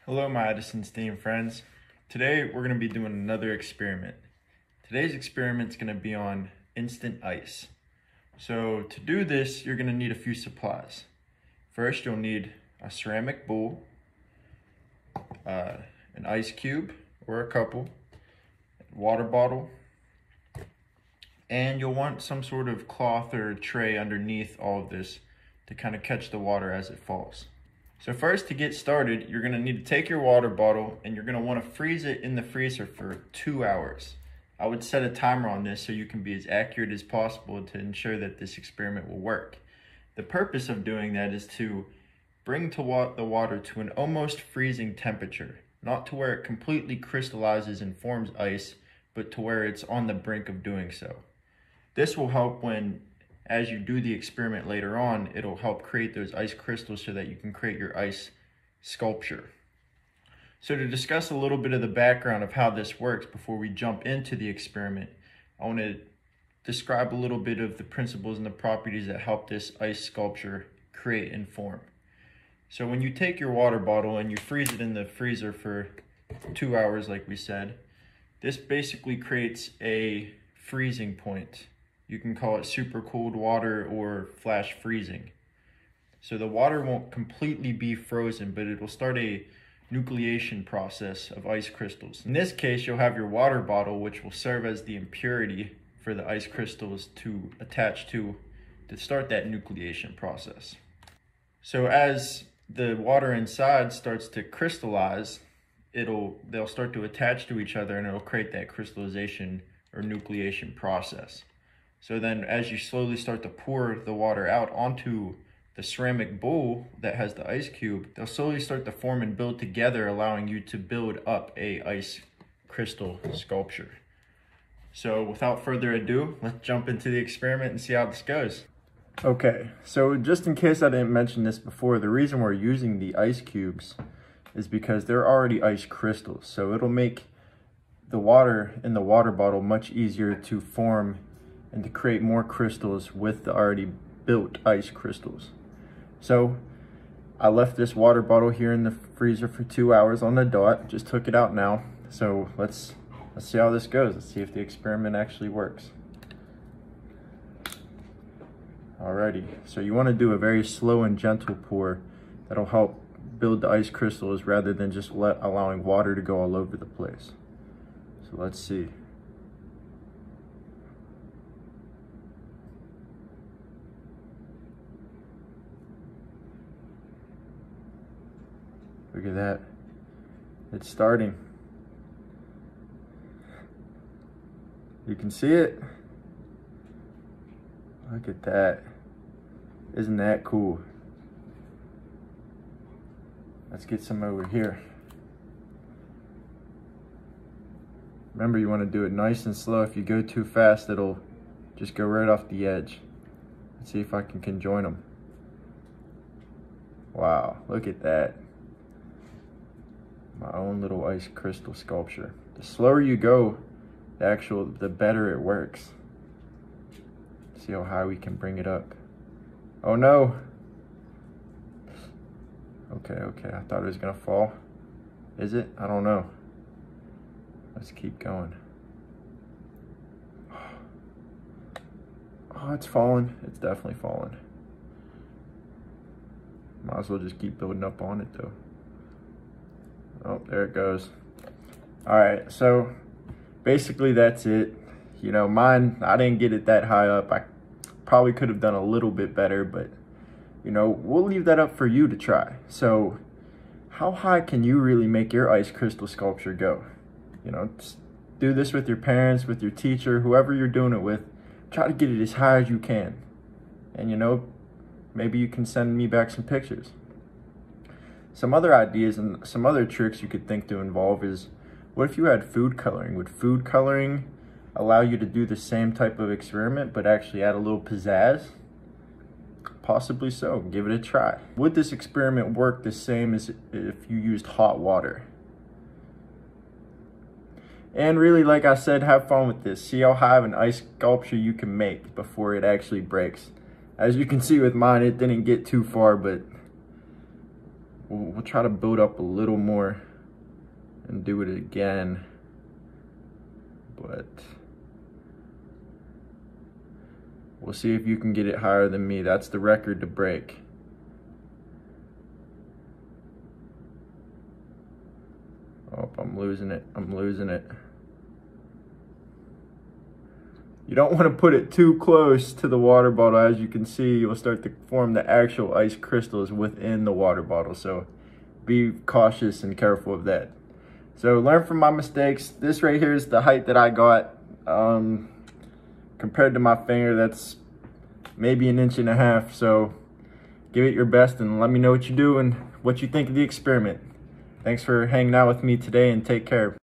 Hello, my Edison Steam friends. Today we're going to be doing another experiment. Today's experiment is going to be on instant ice. So to do this, you're going to need a few supplies. First, you'll need a ceramic bowl, an ice cube or a couple, water bottle, and you'll want some sort of cloth or tray underneath all of this to kind of catch the water as it falls. So first, to get started, you're going to need to take your water bottle and you're going to want to freeze it in the freezer for 2 hours. I would set a timer on this so you can be as accurate as possible to ensure that this experiment will work. The purpose of doing that is to bring the water to an almost freezing temperature, not to where it completely crystallizes and forms ice, but to where it's on the brink of doing so. This will help when, as you do the experiment later on, it'll help create those ice crystals so that you can create your ice sculpture. So to discuss a little bit of the background of how this works before we jump into the experiment, I want to describe a little bit of the principles and the properties that help this ice sculpture create and form. So when you take your water bottle and you freeze it in the freezer for 2 hours, like we said, this basically creates a freezing point. You can call it super cooled water or flash freezing. So the water won't completely be frozen, but it will start a nucleation process of ice crystals. In this case, you'll have your water bottle, which will serve as the impurity for the ice crystals to attach to start that nucleation process. So as the water inside starts to crystallize, they'll start to attach to each other and it'll create that crystallization or nucleation process. So then as you slowly start to pour the water out onto the ceramic bowl that has the ice cube, they'll slowly start to form and build together, allowing you to build up a ice crystal sculpture. So without further ado, let's jump into the experiment and see how this goes. Okay, so just in case I didn't mention this before, the reason we're using the ice cubes is because they're already ice crystals. So it'll make the water in the water bottle much easier to form and to create more crystals with the already built ice crystals. So I left this water bottle here in the freezer for 2 hours on the dot, just took it out now. So let's see how this goes. Let's see if the experiment actually works. Alrighty, so you want to do a very slow and gentle pour that'll help build the ice crystals rather than just allowing water to go all over the place. So let's see. Look at that. It's starting. You can see it. Look at that. Isn't that cool? Let's get some over here. Remember, you want to do it nice and slow. If you go too fast, it'll just go right off the edge. Let's see if I can conjoin them. Wow, look at that. My own little ice crystal sculpture. The slower you go, the better it works. See how high we can bring it up. Oh no. Okay, I thought it was gonna fall. Is it? I don't know. Let's keep going. Oh, it's falling. It's definitely falling. Might as well just keep building up on it though. Oh, there it goes. All right, so basically that's it. You know, mine, I didn't get it that high up. I probably could have done a little bit better, but you know, we'll leave that up for you to try. So how high can you really make your ice crystal sculpture go? You know, just do this with your parents, with your teacher, whoever you're doing it with. Try to get it as high as you can. And you know, maybe you can send me back some pictures. Some other ideas and some other tricks you could think to involve is, what if you had food coloring? Would food coloring allow you to do the same type of experiment, but actually add a little pizzazz? Possibly so. Give it a try. Would this experiment work the same as if you used hot water? And really, like I said, have fun with this. See how high of an ice sculpture you can make before it actually breaks. As you can see with mine, it didn't get too far, but we'll try to build up a little more and do it again. But we'll see if you can get it higher than me. That's the record to break. Oh, I'm losing it. I'm losing it. You don't want to put it too close to the water bottle. As you can see, you'll start to form the actual ice crystals within the water bottle. So be cautious and careful of that. So learn from my mistakes. This right here is the height that I got. Compared to my finger, that's maybe 1.5 inches. So give it your best and let me know what you do and what you think of the experiment. Thanks for hanging out with me today, and take care.